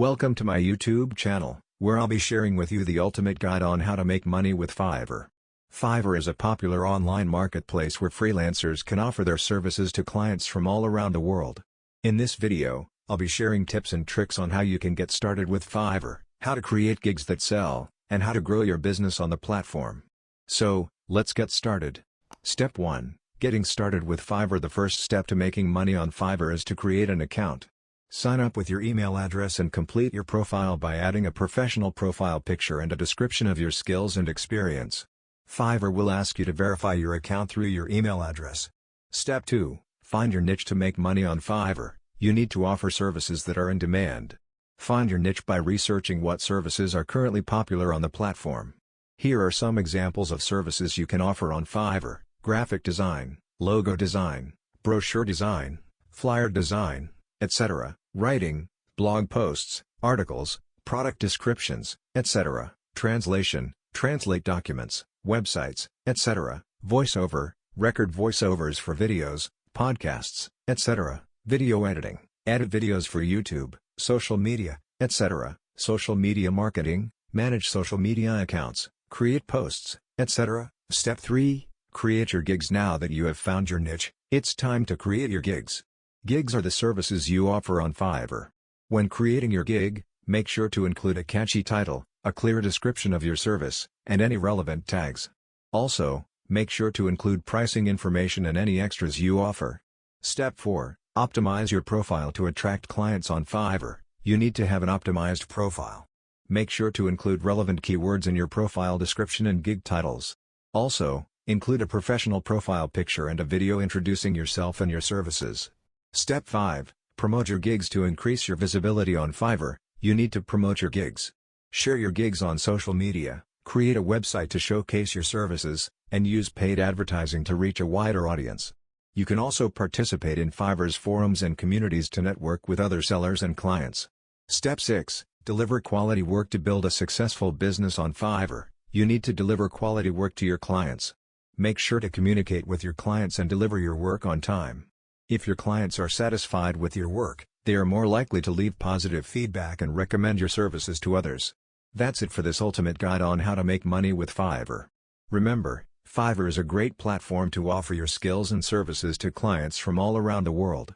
Welcome to my YouTube channel, where I'll be sharing with you the ultimate guide on how to make money with Fiverr. Fiverr is a popular online marketplace where freelancers can offer their services to clients from all around the world. In this video, I'll be sharing tips and tricks on how you can get started with Fiverr, how to create gigs that sell, and how to grow your business on the platform. So, let's get started. Step 1. Getting started with Fiverr. The first step to making money on Fiverr is to create an account. Sign up with your email address and complete your profile by adding a professional profile picture and a description of your skills and experience. Fiverr will ask you to verify your account through your email address. Step 2. Find your niche. To make money on Fiverr, you need to offer services that are in demand. Find your niche by researching what services are currently popular on the platform. Here are some examples of services you can offer on Fiverr: graphic design, logo design, brochure design, flyer design, etc., writing, blog posts, articles, product descriptions, etc., translation, translate documents, websites, etc., voiceover, record voiceovers for videos, podcasts, etc., video editing, edit videos for YouTube, social media, etc., social media marketing, manage social media accounts, create posts, etc. Step 3. Create your gigs. Now that you have found your niche, it's time to create your gigs. Gigs are the services you offer on Fiverr. When creating your gig, make sure to include a catchy title, a clear description of your service, and any relevant tags. Also, make sure to include pricing information and any extras you offer. Step 4. Optimize your profile. To attract clients on Fiverr, you need to have an optimized profile. Make sure to include relevant keywords in your profile description and gig titles. Also, include a professional profile picture and a video introducing yourself and your services. Step 5. Promote your gigs. To increase your visibility on Fiverr, you need to promote your gigs. Share your gigs on social media, create a website to showcase your services, and use paid advertising to reach a wider audience. You can also participate in Fiverr's forums and communities to network with other sellers and clients. Step 6. Deliver quality work. To build a successful business on Fiverr, you need to deliver quality work to your clients. Make sure to communicate with your clients and deliver your work on time. If your clients are satisfied with your work, they are more likely to leave positive feedback and recommend your services to others. That's it for this ultimate guide on how to make money with Fiverr. Remember, Fiverr is a great platform to offer your skills and services to clients from all around the world.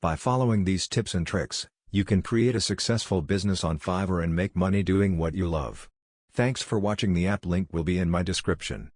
By following these tips and tricks, you can create a successful business on Fiverr and make money doing what you love. Thanks for watching. The app link will be in my description.